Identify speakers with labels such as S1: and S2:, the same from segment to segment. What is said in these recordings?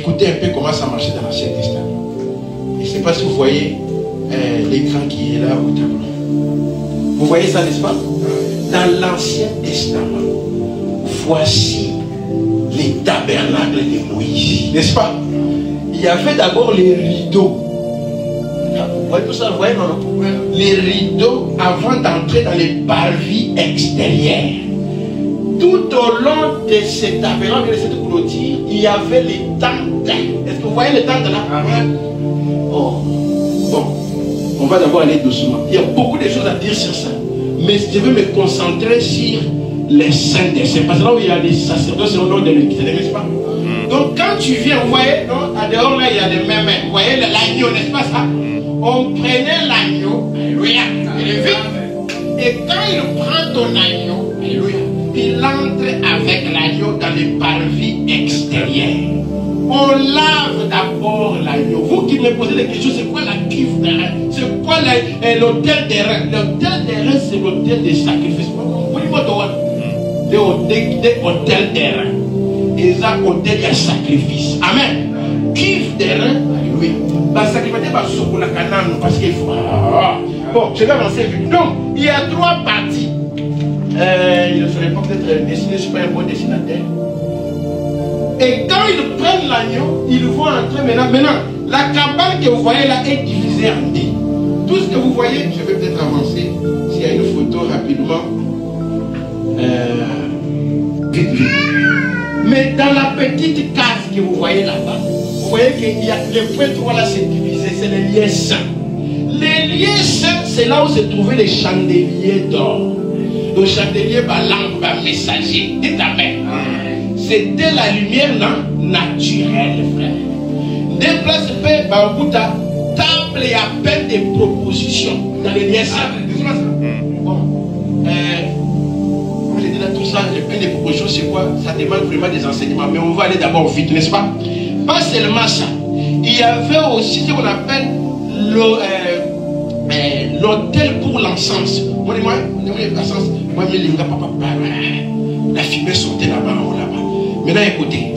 S1: écoutez un peu comment ça marchait dans l'Ancien Testament. Je ne sais pas si vous voyez l'écran qui est là au tableau. Vous voyez ça, n'est-ce pas? Dans l'Ancien Testament, voici les tabernacles de Moïse, n'est-ce pas? Il y avait d'abord les rideaux. Vous voyez tout ça, vous voyez, non? Les rideaux avant d'entrer dans les parvis extérieures. Tout au long de ces tabernacles, de cette clôture, il y avait les tentes. Est-ce que vous voyez les tentes là? Oh. Bon, on va d'abord aller doucement. Il y a beaucoup de choses à dire sur ça. Mais je vais me concentrer sur les saints des saints. Parce que là où il y a les sacerdotes, c'est au nom de l'équité, n'est-ce pas? Donc quand tu viens, vous voyez, non, à dehors là, il y a des mêmes. Vous voyez l'agneau, n'est-ce pas ça? On prenait l'agneau, alléluia, il est vite. Et quand il prend ton agneau, alléluia, il entre avec l'agneau dans les parvis extérieurs. On lave d'abord l'agneau. Vous qui me posez des questions, c'est quoi la cuve des reins? C'est quoi l'autel des reins? L'autel des reins, c'est l'autel des sacrifices. Vous voyez l'autel des reins. Et ça, l'autel des sacrifices. Amen. Cuve des reins, alléluia. Parce qu'il faut. Bon, je vais avancer vite. Donc, il y a trois parties. Il ne serait pas peut-être dessiné, je ne suis pas un bon dessinateur. Et quand ils prennent l'agneau, ils vont entrer maintenant. Maintenant, la cabane que vous voyez là est divisée en deux. Tout ce que vous voyez, je vais peut-être avancer. S'il y a une photo rapidement. Vite, vite. Mais dans la petite case que vous voyez là-bas, vous voyez qu'il y a les points trois là, c'est divisé, c'est les lieux saints. Les lieux saints, c'est là où se trouvaient les chandeliers d'or. Le chandelier, lampe, messager. Dites amen. C'était la lumière naturelle, frère. Des places paix, table et appel des propositions dans les lieux saints. Bon, comme je dis là, tout ça, les des propositions, c'est quoi? Ça demande vraiment des enseignements. Mais on va aller d'abord vite, n'est-ce pas? Pas seulement ça. Il y avait aussi ce qu'on appelle l'autel pour l'encens. Moi, la fumée sortait là-bas ou là-bas. Maintenant, écoutez,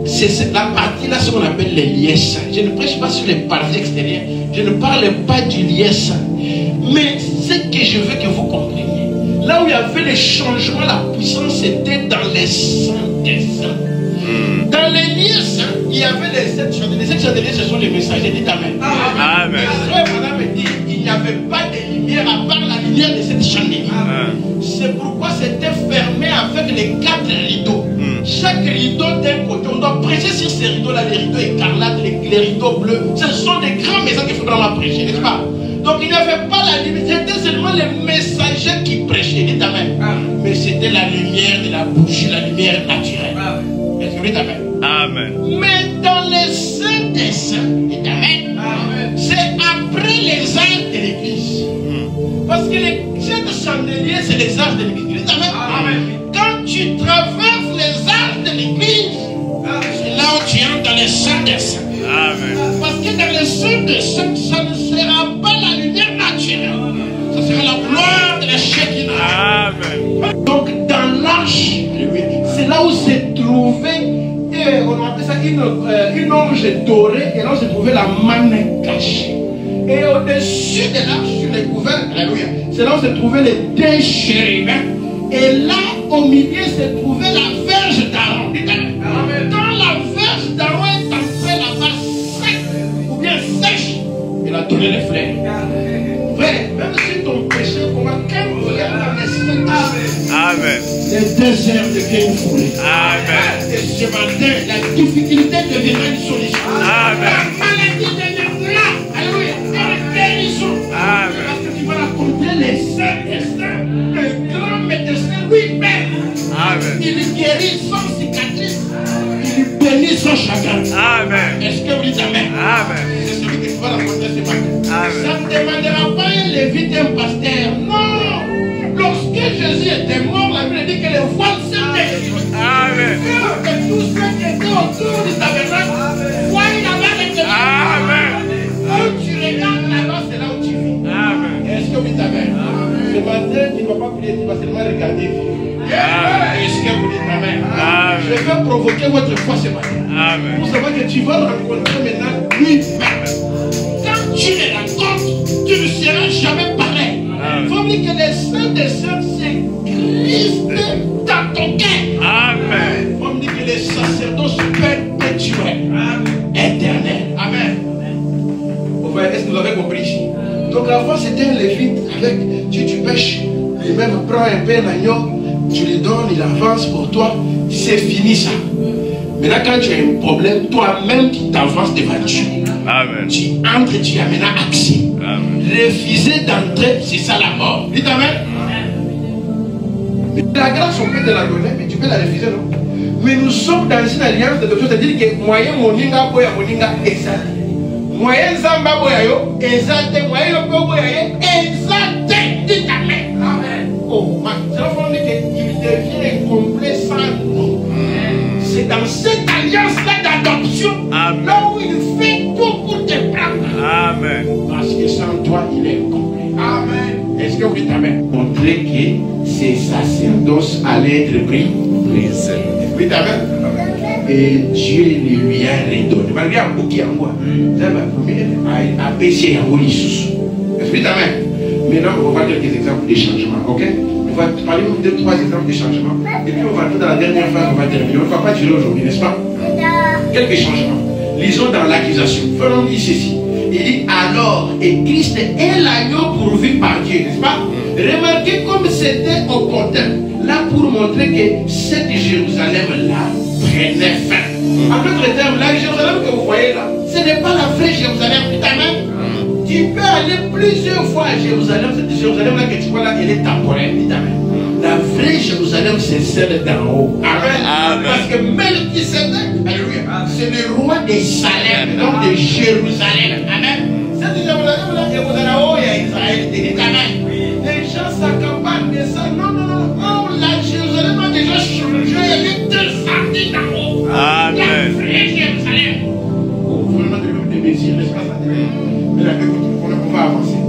S1: c'est la partie là, ce qu'on appelle les lieux saints. Je ne prêche pas sur les parties extérieures. Je ne parle pas du lieu saint. Mais ce que je veux que vous compreniez, là où il y avait les changements, la puissance, c'était dans les saints des saints. Dans les lieux saints, il y avait les sept chandeliers. Les sept chandeliers, ce sont les messagers. Dites amen. Amen. Madame dit, il n'y avait pas de lumière à part la lumière de cette chandelier. C'est pourquoi c'était fermé avec les 4 rideaux. Chaque rideau d'un côté, on doit prêcher sur ces rideaux-là, les rideaux écarlates, les rideaux bleus. Ce sont des grands messages qu'il faudra prêcher, n'est-ce pas? Donc il n'y avait pas la lumière, c'était seulement les messagers qui prêchaient, dites amen. Mais c'était la lumière de la bougie, la lumière naturelle. Est-ce que vous dites amen? Amen. Mais dans les saints des saints, dites amen, c'est après les arts de l'église. Parce que les chandeliers, c'est les arts de l'église. Dites amen. Quand tu traverses les arts de l'église, c'est là où tu entres dans les saints des saints. Amen. Parce que dans les saints des saints, ça ne sera pas la lumière naturelle. Ça sera la gloire de la Shekinah. Amen. Donc dans l'arche, c'est là où s'est trouvé, on appelle ça une orge dorée, et là où se trouvait la manne cachée. Et au-dessus de l'arche, sur les couverts, alléluia, c'est là où se trouvaient les 2 chérubins. Et là, au milieu, se trouvait la verge d'Aaron. Quand la verge d'Aaron est entrée là-bas sec, ou bien sèche, il a donné les fleurs. Frère, même si ton péché, quand vous regardez dans les Amen. Les déserts deviennent une foulée. Amen. Et ce matin, la difficulté deviendra une solution. Amen. La maladie deviendra, alléluia, une guérison. Amen. Parce que tu vas raconter les saints des saints, le grand médecin lui-même. Amen. Il guérit sans cicatrice. Il bénit sans chagrin. Amen. Est-ce que vous dites amen? Amen. C'est celui que tu vas raconter ce matin. Amen. Ça ne demandera pas un lévite, un pasteur. Non. Lorsque Jésus était mort, la Bible dit que les voiles s'étaient. Amen. Et tous ceux qui étaient autour du tabernacle voient là-bas les témoins. Amen. Quand tu regardes là-bas, c'est là où tu vis. Amen. Est-ce que vous dites amen? Ce matin, tu ne vas pas prier, tu vas seulement regarder. Est-ce que vous dites Amen? Je vais provoquer votre foi ce matin. Vous savez que tu vas rencontrer maintenant lui-même. Quand tu le rencontres, tu ne seras jamais pareil. Il faut dire que les saints des saints, c'est Christ dans ton cœur. Amen. Il faut dire que les sacerdoces perpétuels, éternels. Amen. Est-ce que vous avez compris ici? Donc avant c'était un lévite avec, tu pêches, il même prend un peu l'agneau, tu lui donnes, il avance pour toi, c'est fini ça. Maintenant quand tu as un problème, toi-même tu t'avances devant Dieu. Amen. Tu entres, tu as maintenant accès. Amen. Refuser d'entrer, c'est ça la mort. Dites Amen. Mais la grâce on peut te la donner, mais tu peux la refuser non? Mais nous sommes dans une alliance de doctrine, c'est-à-dire que moyen moninga boya moninga exact. Moyen zamba boya yo exact, moyen yo boya yo exact. Dites Amen. Amen. Oh, ma téléphone dit qu'il devient incomplet sans nous. C'est dans cette alliance-là d'adoption là où il fait tout pour te prendre. Amen. Parce que sans toi, il est incomplet. Amen. Est-ce que vous dites Amen? Montrer que ces sacerdoces allaient être pris. Vous dites Amen? Et Dieu lui a redonné. Malgré un bouquet en bois, ça va a baissé en haut l'Issus. Est-ce que vous dites Amen? Maintenant, on va voir quelques exemples de changement. Ok? On va parler de 3 exemples de changement. Et puis on va tout dans la dernière phase, on va terminer. On ne va pas durer aujourd'hui, n'est-ce pas? Quelques changements. Lisons dans l'accusation. Faisons dit ceci. Il dit alors, et Christ est l'agneau pourvu par Dieu, n'est-ce pas? Remarquez comme c'était opportun. Là pour montrer que cette Jérusalem-là prenait fin. En d'autres termes, la Jérusalem que vous voyez là, ce n'est pas la vraie Jérusalem. Amen. Tu peux aller plusieurs fois à Jérusalem. Cette Jérusalem-là que tu vois là, elle est temporaire. Amen. La vraie Jérusalem, c'est celle d'en haut. Amen. Amen. Parce que Melchisédek, c'est le roi de Salem, donc de Jérusalem. Amen. Cette Jérusalem-là, Jérusalem, oh, il y a Israël. Amen. Les gens s'accaparent de ça. Non, non, non. Oh, la Jérusalem a déjà changé. Elle est descendue d'en haut. Amen. La vraie Jérusalem. Oh, vraiment de Messie, n'est-ce pas? Mais la Bible, on va avancer.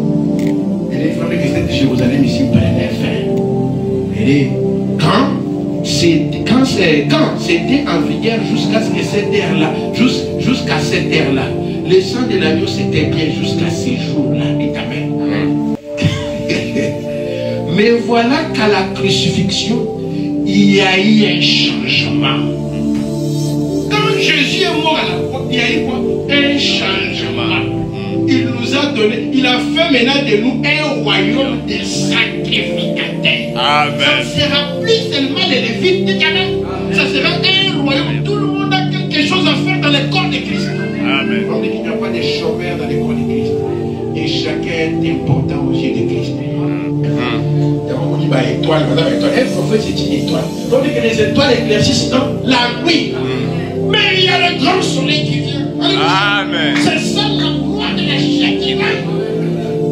S1: Et les frères que cette Jérusalem ici prenait fin. Et quand c'était en vigueur jusqu'à ce que cette ère-là, jusqu'à cette ère-là, le sang de l'agneau c'était bien jusqu'à ces jours-là. Amen. Mais voilà qu'à la crucifixion, il y a eu un changement. Quand Jésus est mort à la croix, il y a eu quoi? Un changement. Il nous a donné, il a fait maintenant de nous un royaume de sacrificateurs. Amen. Ça ne sera plus seulement les Lévites, Amen. Ça sera un royaume. Tout le monde a quelque chose à faire dans le corps de Christ. Amen. On dit qu'il n'y a pas de chômeurs dans le corps de Christ. Et chacun est important aux yeux de Christ. On dit bah étoile, madame étoile. Un prophète c'est une étoile. On dit que les étoiles éclaircissent dans la nuit. Mais il y a le grand soleil qui vient. Amen. C'est ça la loi de la Shekinah.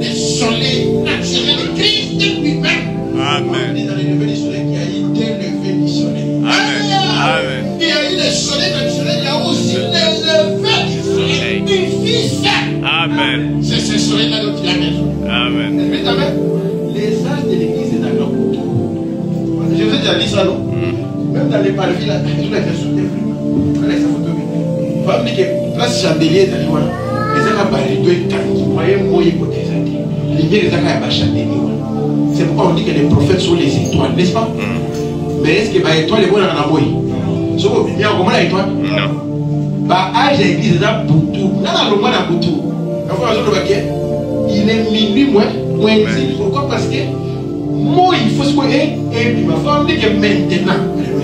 S1: Le soleil naturel de Christ lui-même. Amen. On dit dans les levées du soleil qu'il y a eu des levées du soleil. Amen. Amen. Il y a eu le soleil naturel, il y a aussi les levées du soleil du Fils. Amen. C'est ce soleil-là dont il a besoin. Amen. Amen. Les âges de l'église est dans leur couteau. Je vous ai déjà dit ça, non? Même dans les parvis, là, je l'ai fait soutenir. Regardez sa photo. Il faut me dire que place chandelier dans les gens, les gens ont parlé de temps. Vous voyez, moi, il faut des années. Les gens, ils ont chandelier. C'est pourquoi on dit que les prophètes sont les étoiles, n'est-ce pas? Mais est-ce que les étoiles, les bonnes en amour? Si vous bien, comment la étoile? Non. Bah, âge de l'église, c'est un boutou. Là, le mois d'un boutou. Il est minuit, moins 10. Pourquoi? Parce que moi, il faut se quoi? Et puis, ma femme dit que maintenant,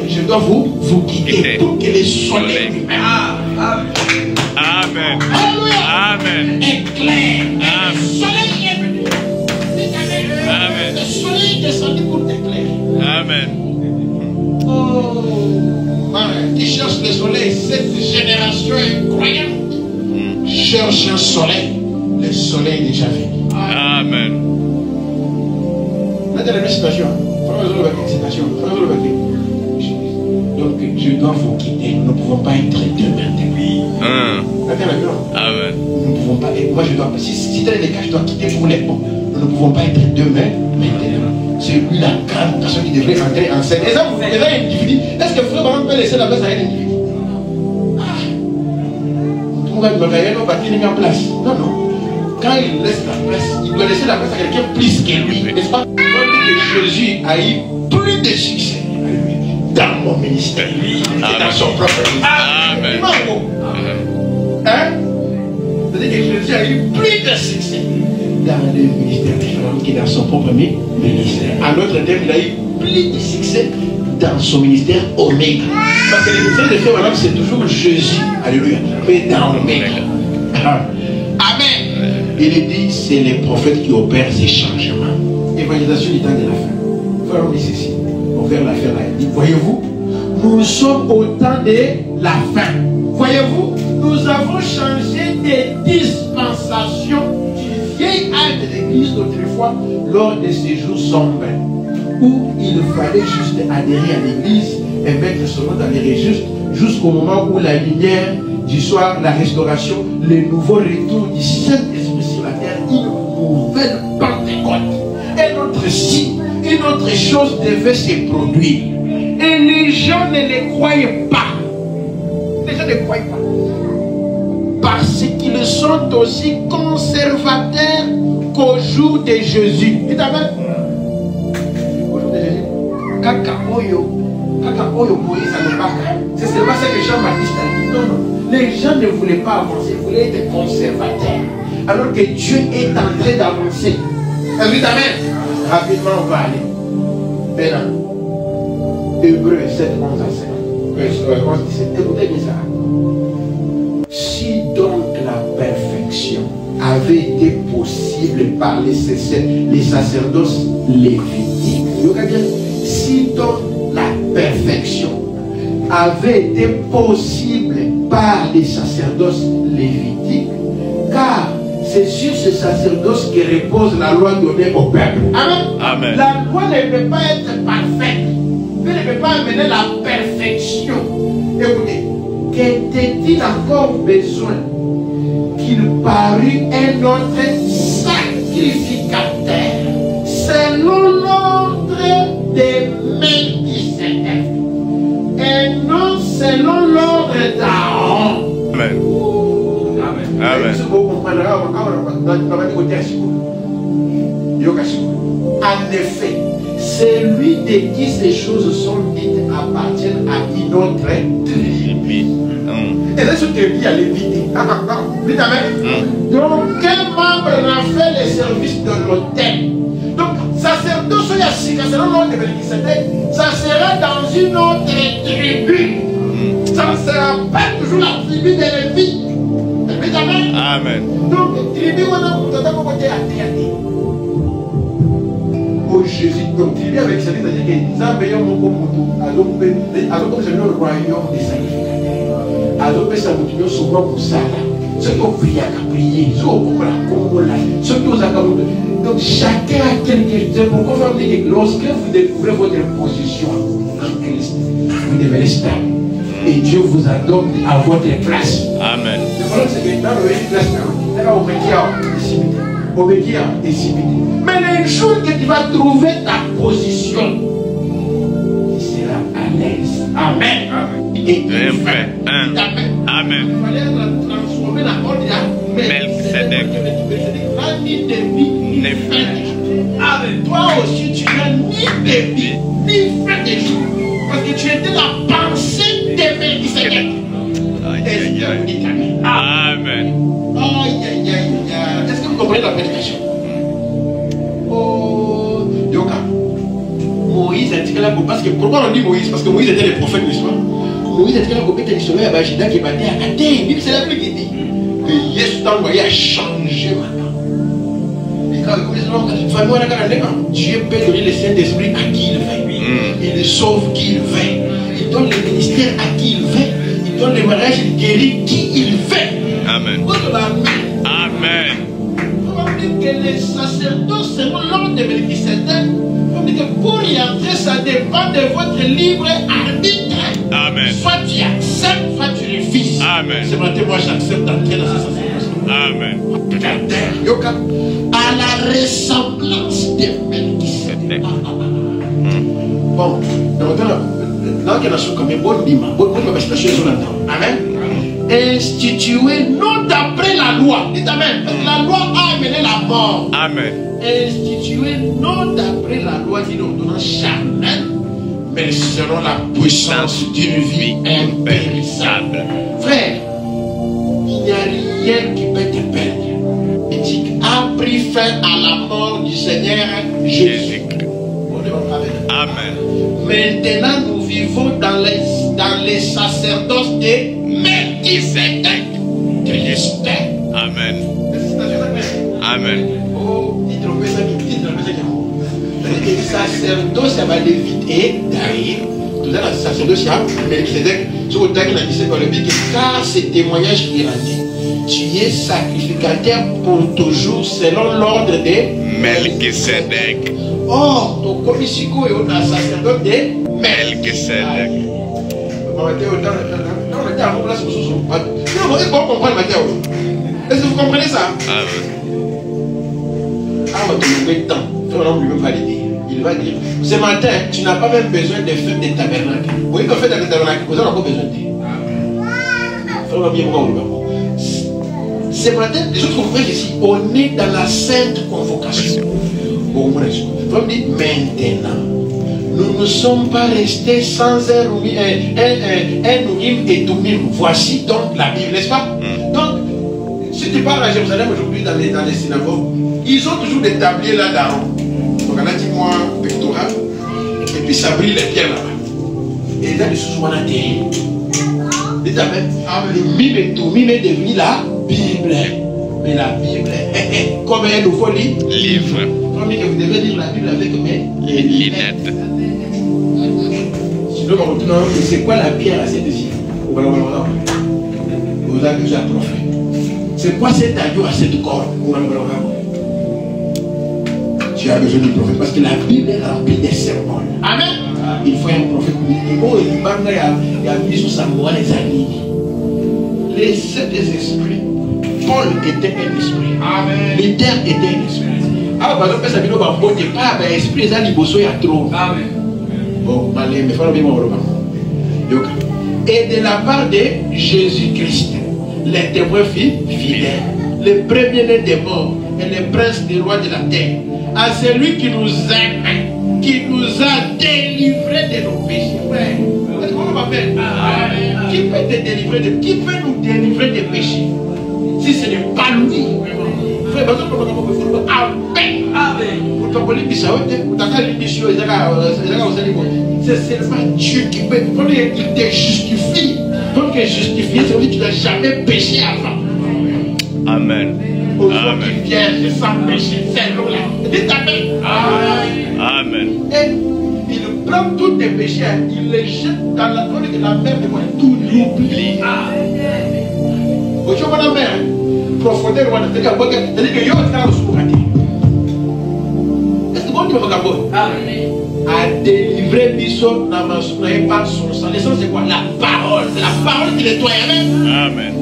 S1: je dois vous quitter pour que le soleil Amen. Amen. Éclaire. Le soleil est venu. Amen. Le soleil est descendu pour t'éclairer. Amen. Oh, qui cherche le soleil, cette génération incroyable cherche un soleil. Le soleil est déjà venu. Amen. Maintenant, la citation. Donc, je dois vous quitter. Nous ne pouvons pas être demain. Amen. Nous ne pouvons pas. Moi, je dois. Si tu as les cas, je dois quitter pour les bons. Nous ne pouvons pas être demain. maintenant. C'est lui la grande personne qui devrait entrer en scène. Et ça, vous avez un individu. Est-ce que Frère Branham peut laisser la place à un individu? On va bâtir en place. Non, non. Quand il laisse la place, il doit laisser la place à quelqu'un plus que lui. N'est-ce pas? On dit que Jésus a eu plus de succès dans mon ministère que dans son propre ministère. Amen. Hein? C'est-à-dire que Jésus a eu plus de succès dans le ministère que dans son propre ministère. En d'autres termes, il a eu plus de succès dans son ministère Oméga. Parce que le ministère de Frère Branham, c'est toujours Jésus. Alléluia. Mais dans Oméga. Amen. Il est dit, c'est les prophètes qui opèrent ces changements. Évangélisation du temps de la fin. Frère, on dit ceci. On vers la fin là. Il dit, voyez-vous, nous sommes au temps de la fin. Voyez-vous, nous avons changé de dispensation du vieil âge de l'église d'autrefois lors de ces jours sombres, où il fallait juste adhérer à l'église et mettre son nom dans les registres jusqu'au moment où la lumière du soir, la restauration, le nouveau retour du Saint-Esprit sur la terre, une nouvelle Pentecôte. Et notre signe, une autre chose devait se produire. Et les gens ne les croyaient pas. Les gens ne croyaient pas. Parce qu'ils sont aussi conservateurs qu'au jour de Jésus. Et d'ailleurs, au jour de Jésus, c'est seulement ça que Jean-Baptiste a dit. Non, non. Les gens ne voulaient pas avancer, ils voulaient être conservateurs. Alors que Dieu est en train d'avancer. Amen. Rapidement, on va aller. Maintenant, Hébreux 7, 11 à 17. Écoutez bien ça. Si donc la perfection avait été possible par les sacerdoces lévitiques, si donc la perfection avait été possible par les sacerdoces lévitiques, car c'est sur ce sacerdoce que repose la loi donnée au peuple. Amen. Amen. La loi ne peut pas être parfaite. Dieu ne peut pas amener la perfection. Écoutez, qu'était-il encore besoin qu'il parût un autre sacrificateur selon l'ordre des Melchisédek et non selon l'ordre d'Aaron? Amen. Amen. En effet, celui de qui ces choses sont dites appartiennent à une autre tribu. Et là, ce tribu à l'éviter. Donc, quel membre n'a fait le service de l'autel? Donc, sacerdoce selon l'ordre de Melchisédek, ça sera dans une autre tribu. Ça ne sera pas toujours la tribu de Lévi. Amen. Amen. Donc, tribu, on a côté à terre. Oh Jésus, donc tribu avec ça, c'est-à-dire que nous avons mon commodo, adopté le royaume des sacrificateurs. Adopté ça, nous sommes souvent pour ça. Ceux qui ont prié à prier, ceux qui ont compris ceux qui ont accordé. Donc, chacun a quelque chose. Pour confirmer que lorsque vous découvrez votre position en Christ, vous devez rester. Et Dieu vous adopte à votre place. Amen. Le problème, c'est que dans le place, obéir et s'imiter. Mais le jour que tu vas trouver ta position, tu seras à l'aise. Amen. Et Amen. Amen. Il fallait transformer la ordre de Melchisédek. Avec toi aussi, tu n'as ni début, ni fin de jour. Parce que tu étais la pensée de Melchisédek. Amen. Est-ce que vous comprenez la prédication? Oh, donc, Moïse a dit que là, parce que pourquoi on dit Moïse? Parce que Moïse était le prophète, n'est-ce pas? Moïse a dit que là, il était le sommet à Bajida qui battait à Katé. C'est la Bible qui dit que Yesu t'a envoyé à changer maintenant. Et quand Dieu peut donner le Saint-Esprit à qui il veut. Il sauve qui il veut. Il donne le ministère à qui il veut. Il donne le mariage, il guérit qui il veut. Amen. Amen. On dit que les sacerdoces, selon l'ordre de Melchisédek, on dit que pour y entrer, ça dépend de votre libre arbitre. Amen. Soit tu acceptes, soit tu refuses. Amen. Ce matin, moi, j'accepte d'entrer dans ce sacerdoce. Amen. À la ressemblance de Melchisédek. Bon, dans quelle nation, comme bon dima, bon situation amen. Institué non d'après la loi. Dites amen. La loi a amené la mort.
S2: Amen.
S1: Institué non d'après la loi d'une ordonnance charnelle, mais selon la puissance d'une vie impérissable. Frère, il n'y a rien qui peut te perdre. Éthique a pris fin à la mort du Seigneur Jésus.
S2: Amen.
S1: Maintenant, nous vivons dans les sacerdoces de Melchisedec. De l'esprit.
S2: Amen. Amen.
S1: Oh, il trompait ça, le sacerdoce, ça va vite et d'ailleurs, tout ça, le sacerdoce, Melchisedec, sur le temps qu'il a dit, c'est dans le but, car ces témoignages qui rendent, tu es sacrificateur pour toujours selon l'ordre de
S2: Melchisedec.
S1: Or, ton commissionnaire est un sacerdoce de
S2: Melchisedec.
S1: Est-ce que vous comprenez ça? Il va dire, ce matin, tu n'as pas même besoin de faire des tabernacles. Vous voyez qu'on fait des tabernacles, vous n'avez pas besoin de. Ce matin, les autres frères ici, on est dans la sainte convocation. Maintenant, nous ne sommes pas restés sans un Urim et Thummim. Voici donc la Bible, n'est-ce pas? Donc, si tu pars à Jérusalem aujourd'hui dans les synagogues, ils ont toujours des tabliers là d'Aaron. Donc, on a dit moi pectoral, et puis ça brille les pierres là-bas. Et là, les sous-soins à terre. Dites amen. Le Mim et Thummim est devenu la Bible. Mais la Bible, comme un nouveau livre. Comme que vous devez lire la Bible avec mes lunettes. Sinon, c'est quoi la pierre à cette ici? Vous avez déjà prophète. C'est quoi cet agneau à cette corde? Tu as besoin du prophète parce que la Bible est remplie des sermons. Amen. Il faut un prophète. Oh, il y a mis sous sa morale les amis. Les sept esprits. Paul était un esprit. Amen. Luther était un esprit. Ah, par exemple, ça vient au côté pas, mais esprit, ça n'y bosse à trop. Amen. Bon, allez, mais faut bien mon et de la part de Jésus-Christ, les témoins fidèles, le premier-né des morts et le prince des rois de la terre, à celui qui nous aime, qui nous a délivrés de nos péchés. Comment on m'appelle? Qui peut te délivrer de qui peut nous délivrer des péchés? Si ce n'est pas lui. Frère, c'est seulement Dieu qui peut. Il te justifie. Donc, justifié, ça veut dire que tu n'as jamais péché avant.
S2: Amen.
S1: Aujourd'hui, tu viens sans péché. C'est là. Dites Amen.
S2: Amen.
S1: Et il prend tous tes péchés, il les jette dans la mer de moi. Tout l'oublie. Vous voyez, la mer. Profondeur, c'est-à-dire que yo est dans le sous-raté. Est-ce que bon Dieu va à délivrer Bishop n'avait pas son sang. L'essence c'est quoi? La parole. C'est la parole qui nettoie. Amen.
S2: Amen.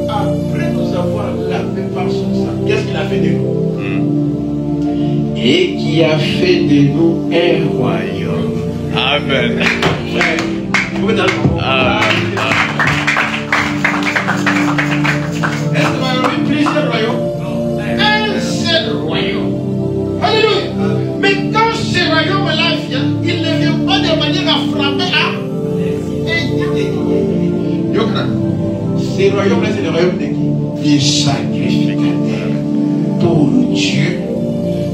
S1: Après nous avoir lavé par son sang, qu'est-ce qu'il a fait de nous? Et qui a fait de nous un royaume.
S2: Amen.
S1: Vous pouvez dire plusieurs royaumes. Un seul royaume. Alléluia. Mais quand ce royaume-là vient, il ne vient pas de manière à frapper à. Ce royaume-là, c'est le royaume de qui? Des sacrificateurs. Pour Dieu,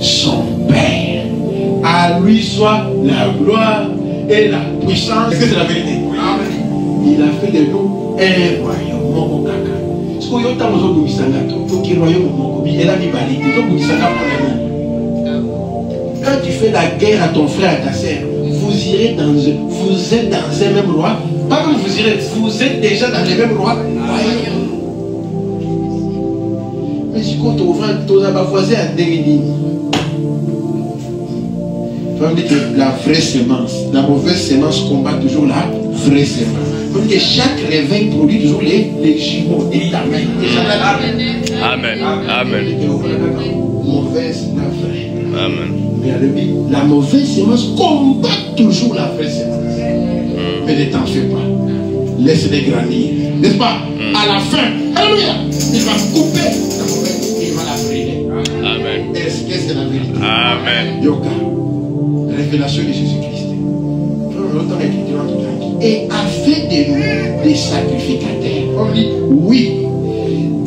S1: son Père. À lui soit la gloire et la puissance. Est-ce que c'est la vérité? Amen. Il a fait de nous un royaume. Mon caca. Quand tu fais la guerre à ton frère, à ta soeur, vous êtes dans un même roi. Pas que vous êtes déjà dans les mêmes rois. Mais si quand on va voisin à Dégini, il faut dire que la vraie semence, la mauvaise semence combat toujours la vraie semence. Donc que chaque réveil produit toujours les jumeaux et ta main.
S2: Amen. Amen.
S1: Mauvaise, la vraie.
S2: Amen.
S1: Mais la mauvaise semence combat toujours la vraie semence. Mais ne t'en fais pas. Laisse-les grandir. N'est-ce pas? À la fin, alléluia, il va couper la mauvaise et il va la brûler.
S2: Amen.
S1: Est-ce que c'est la vérité?
S2: Amen.
S1: Yoga. Révélation de Jésus-Christ. Et a fait de nous des sacrificateurs. On dit oui.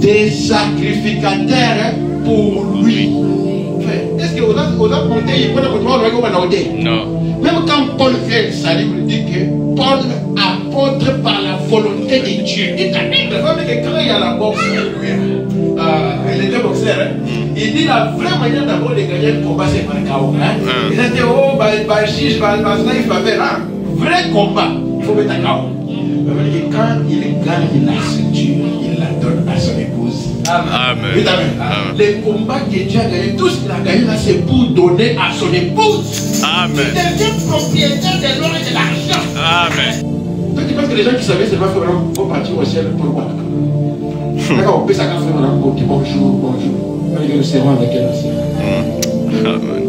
S1: Des sacrificateurs pour lui. Est-ce que vous avez monté?
S2: Non.
S1: Même quand Paul fait le salut, il dit que Paul apôtre par la volonté de Dieu. Il que quand il y a la boxe, il était boxeur. Il dit la vraie manière d'abord de gagner le combat, c'est par le chaos. Il dit oh, vrai combat, il faut mettre un chaos. Quand il gagne la ceinture, il la donne à son épouse.
S2: Amen.
S1: Amen. Les combats que Dieu a gagné, tout ce qu'il a gagné là, c'est pour donner à son épouse.
S2: Amen.
S1: Il devient propriétaire de l'or et de l'argent.
S2: Amen.
S1: Toi, tu penses que les gens qui savaient, c'est pas fait vraiment pour partir au ciel pour voir. D'accord, on peut s'accorder vraiment pour dire bonjour, bonjour. On le serment avec elle aussi.
S2: Amen.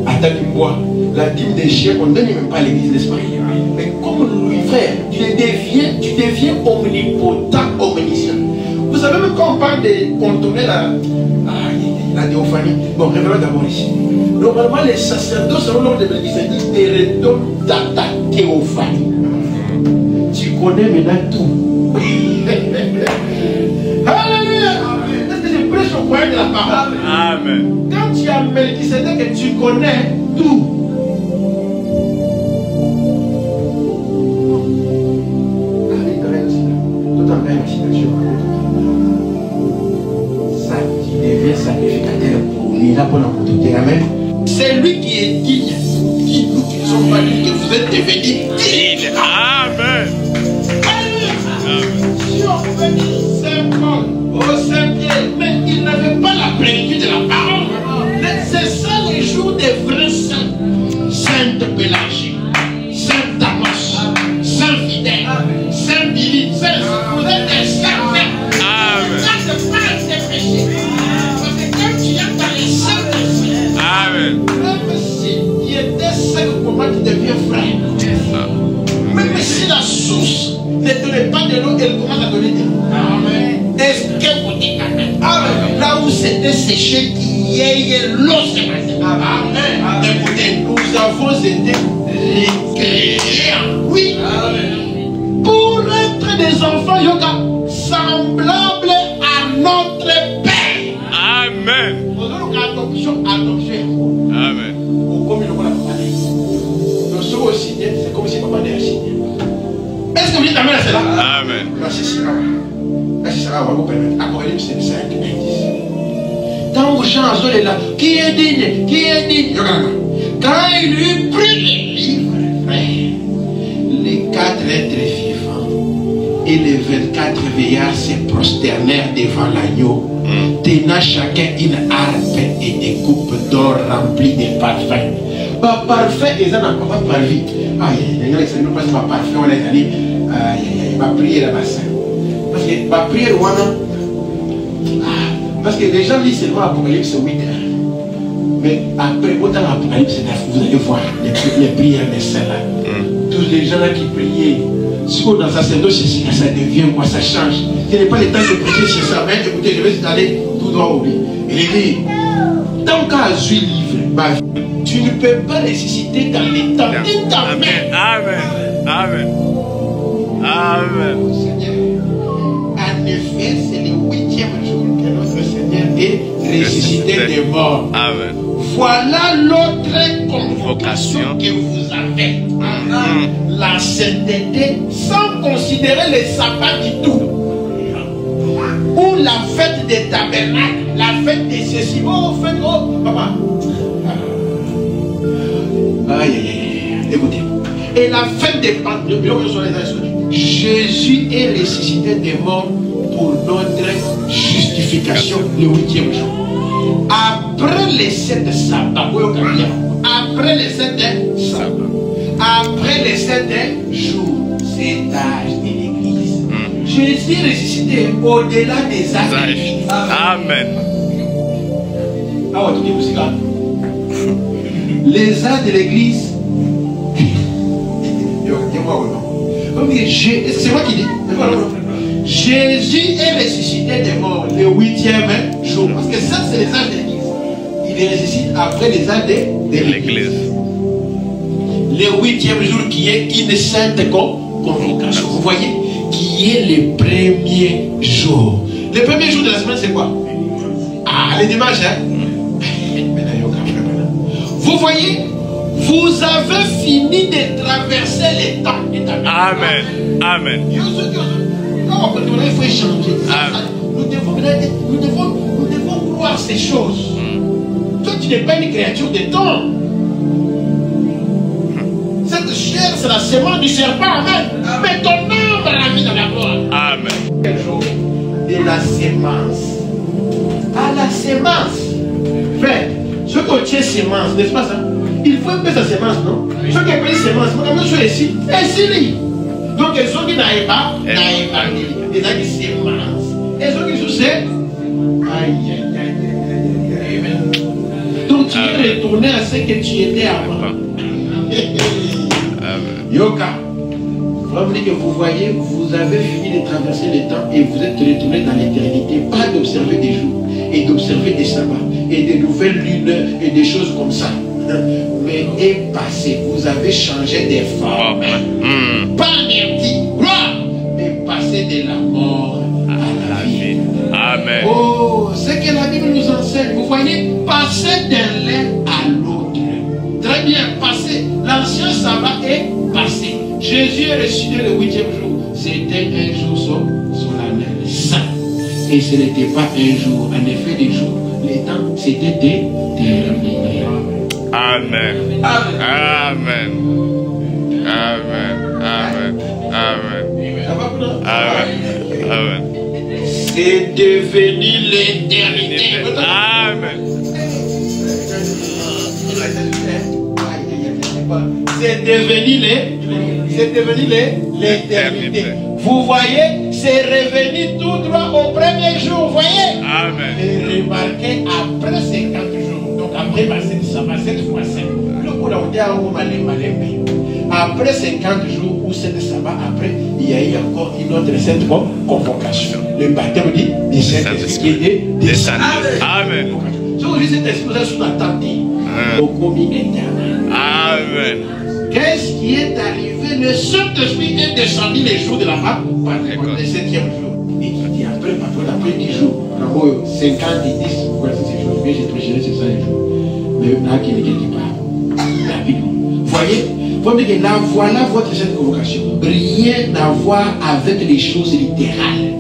S1: Attends du bois. La dîme des chiens, on ne donne même pas à l'église, n'est-ce pas? Mais comme lui, frère, tu deviens omnipotent, omniscient. Vous savez, même quand on parle de contourner la théophanie, bon, révélons d'abord ici. Normalement, les sacerdotes, selon l'ordre de l'église, ils te redonnent dans ta théophanie. Tu connais maintenant tout. Alléluia! Est-ce que je prêche au moyen de la parole?
S2: Amen.
S1: Quand tu as Melchisedec que tu connais tout. Ça, tu deviens sacrificateur pour lui, là pour l'emporter. Amen. C'est lui qui est digne. Qui nous qui ne sommes pas dignes, que vous êtes devenus dignes.
S2: Amen.
S1: Si on veut Saint Paul, au Saint-Pierre, mais il n'avait pas la plénitude de la parole. C'est ça les jours des vrais saints. Sainte Pélagie, Saint Amos, Saint Fidèle, Saint Billy, vous êtes des saints.
S2: Amen.
S1: Ça, c'est pas tes péchés. Parce que quand tu es dans les saints,
S2: Amen.
S1: même si il était saint, comment tu deviens frère? Même si la source ne donnait pas de l'eau, elle commence à donner de l'eau. Amen. Est-ce que vous dites Amen? Amen. Là où c'était séché, il y a l'eau s'est passée. Amen. Écoutez, nous avons été récréés. Oui. Amen. Pour être des enfants yoga, semblables à notre Père.
S2: Amen.
S1: Adoption.
S2: Amen.
S1: Comme il l'a nous sommes aussi, c'est comme si papa était assigné. Est-ce que vous dites Amen à cela?
S2: Amen.
S1: Là, c'est ça. Là, c'est ça, on va vous permettre. Apocalypse 5, 10. Tant que Jean est là, qui est digne? Qui est digne? Quand il lui prit les livres, les 4 êtres vivants et les 24 veillards se prosternèrent devant l'agneau, tenant chacun une harpe et des coupes d'or remplies de parfums. Bah, parfait, ils n'ont pas parlé. Il y a qui ne passe pas parfait, on est allé. Ma prière là-bas. Parce que ma prière, parce que les gens lisent seulement Apocalypse 8. Mais après, autant Apocalypse 9, vous allez voir les prières des saints là. Tous les gens là qui priaient. Si on dans sa sacerdoce, ça devient quoi, ça change. Ce n'est pas le temps de prier sur ça. Mais écoutez, je vais aller tout droit au lit. Il dit, tant qu'à Azul livre, ma vie, tu ne peux pas ressusciter dans les temps.
S2: Amen. Amen. Amen. Amen.
S1: Seigneur, en effet, c'est le 8e jour que notre Seigneur est ressuscité des morts.
S2: Amen.
S1: Voilà l'autre convocation que vous avez. La sainteté, sans considérer les sabbats du tout. Ou la fête des tabernacles, la fête de ceci. Oh, fête, oh, papa. Aïe. Écoutez. Et la fête des Pentecôtes, Jésus est ressuscité des morts pour notre justification le 8e jour. Après les 7 sabbats, après les 7 sabbats, après les 7 jours, c'est âge de l'église. Jésus est ressuscité au-delà des âges.
S2: Amen.
S1: Ah ouais, tu dis aussi là. les âmes de l'église. C'est moi qui dis. Jésus est ressuscité des morts le 8e jour. Parce que ça, c'est les âges de l'église. Il ressuscite après les âges de l'église. Le 8e jour qui est une sainte convocation. Vous voyez, qui est le premier jour. Le premier jour de la semaine, c'est quoi? Ah, le dimanche, hein? Vous voyez, vous avez fini de traverser les temps.
S2: Amen. Amen.
S1: Quand il faut échanger. Nous devons croire ces choses. Toi, tu n'es pas une créature de temps. Cette chair, c'est la semence du serpent. Amen. Mais ton âme va la vie dans la gloire.
S2: Amen.
S1: Le jour de la sémence. À la sémence. Frère, ce que tu es sémence, n'est-ce pas ça? Il faut appeler sa sémence, non? Ce qui appelle sémence, je suis ici. Ici, donc, les gens qui n'arrivent pas, les gens qui sémence. Les gens qui sont c'est. Aïe. Donc, tu es retourné à ce que tu étais avant. Yoka. Que vous voyez, vous avez fini de traverser le temps et vous êtes retourné dans l'éternité. Pas d'observer des jours et d'observer des sabbats et des nouvelles lunes et des choses comme ça. Mais est passé. Vous avez changé des formes. Pas anéanti, gloire, mais passé de la mort à la vie.
S2: Amen.
S1: Oh, c'est que la Bible nous enseigne. Vous voyez, passer d'un l'un à l'autre. Très bien, passer. L'ancien sabbat est passé. Jésus est ressuscité le 8e jour. C'était un jour solennel, saint. Et ce n'était pas un jour. En effet, des jours, les temps, c'était terminé.
S2: Amen. Amen. Amen. Amen. Amen. Amen. Amen.
S1: C'est devenu l'éternité.
S2: Amen.
S1: C'est devenu l'éternité. Vous voyez, c'est revenu tout droit au premier jour. Vous voyez?
S2: Amen.
S1: Et remarquez, après 50 jours, donc après ça va 7 fois 5. Après 50 jours ou 7 sabbats, après, il y a eu encore une autre sainte convocation. Le baptême dit des Saint-Esprit des saints.
S2: Amen.
S1: Si vous dites cet esprit, vous êtes sous la table au commis éternel.
S2: Amen.
S1: Qu'est-ce qui est arrivé? Le Saint-Esprit est descendu les jours de la mort, le 7e jour. Et qui dit après 10 jours, 50 et 10, voici ces jours. Mais j'ai prêché sur ça un jour. Mais là, qui est quelque part. La Bible. Vous voyez? Vous dire que là, voilà votre cette convocation. Rien à voir avec les choses littérales.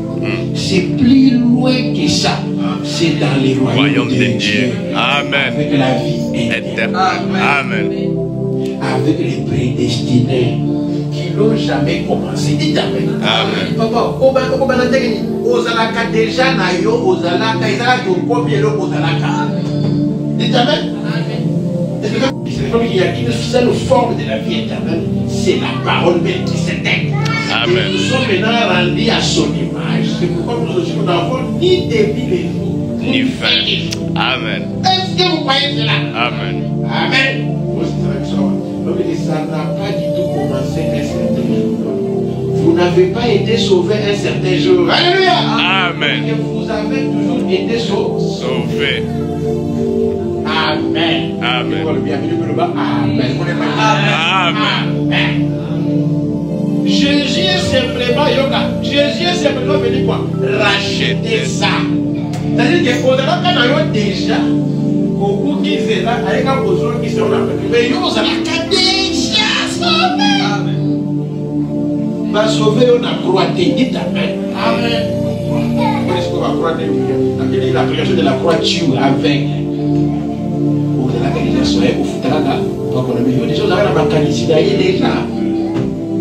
S1: C'est plus loin que ça. C'est dans les royaumes de Dieu.
S2: Amen.
S1: Avec la vie éternelle.
S2: Amen.
S1: Avec les prédestinés qui n'ont jamais commencé. Dites Amen.
S2: Amen.
S1: Papa, Ozalaka déjà nayo, Ozalaka, Izalaka, combien l'eau Ozalaka. Dites Amen. C'est comme il y a une seule forme de la vie éternelle, c'est la parole même qui s'éteint.
S2: Amen.
S1: Nous sommes maintenant rendus à son image. C'est pourquoi nous n'avons ni début de jour, ni fin de jour.
S2: Amen.
S1: Est-ce que vous croyez cela?
S2: Amen.
S1: Amen. Donc ça n'a pas du tout commencé un certain jour. Vous n'avez pas été sauvé un certain jour. Alléluia.
S2: Amen.
S1: Et vous avez toujours été
S2: sauvé.
S1: Amen.
S2: Amen.
S1: Amen.
S2: Amen.
S1: Jésus est simplement Jésus est simplement venu quoi? Racheter ça. C'est-à-dire qu'au delà quand on a déjà beaucoup qui sont là, avec un besoin qui sont là, mais ils ont déjà sauvé. Va sauver on a croix, dites Amen. Amen. Est-ce qu'on va croire la création de la croix tue avec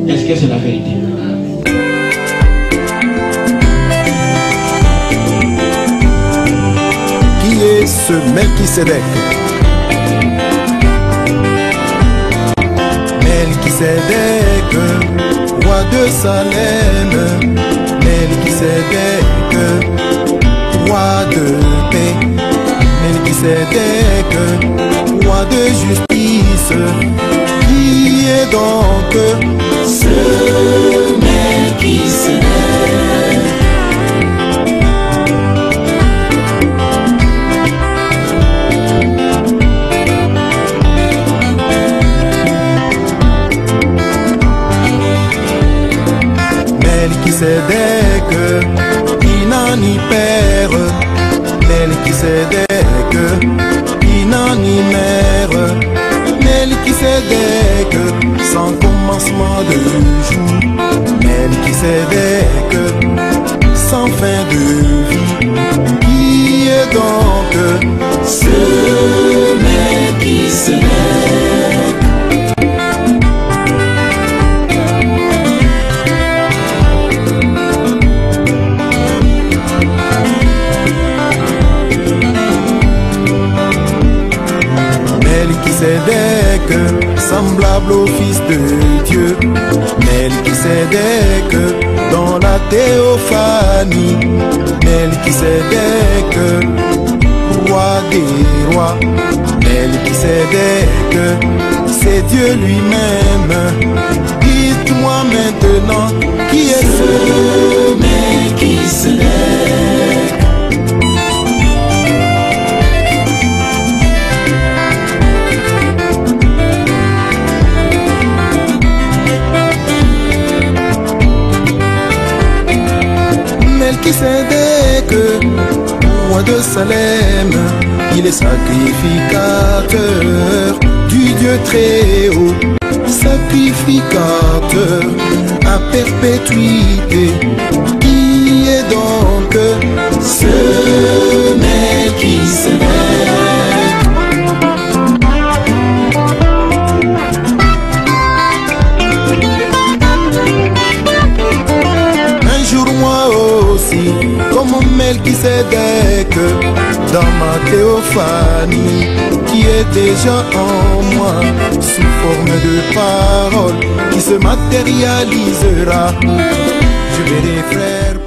S1: est-ce que c'est la vérité?
S3: Qui est ce Melchisédek? Melchisédek, roi de Salem. Melchisédek, roi de paix. Melchisédek, roi de justice. Qui est donc
S4: ce Melchisedec?
S3: Melchisedec, il n'a ni père. Melchisedec, il n'a ni mère. Melchisedec, sans commencement de jour. Melchisedec, sans fin de vie. Qui est donc
S4: ce Melchisedec?
S3: Melchisedec, semblable au Fils de Dieu. Melchisedec, dans la théophanie. Melchisedec, roi des rois. Melchisedec, c'est Dieu lui-même. Dites-moi maintenant, qui est ce
S4: Melchisedec?
S3: Melchisedec, roi de Salem, il est sacrificateur du Dieu très haut, sacrificateur à perpétuité. Qui est donc
S4: ce Melchisedec?
S3: Comme Melchisedec, dans ma théophanie, qui est déjà en moi, sous forme de parole, qui se matérialisera. Je vais les frères.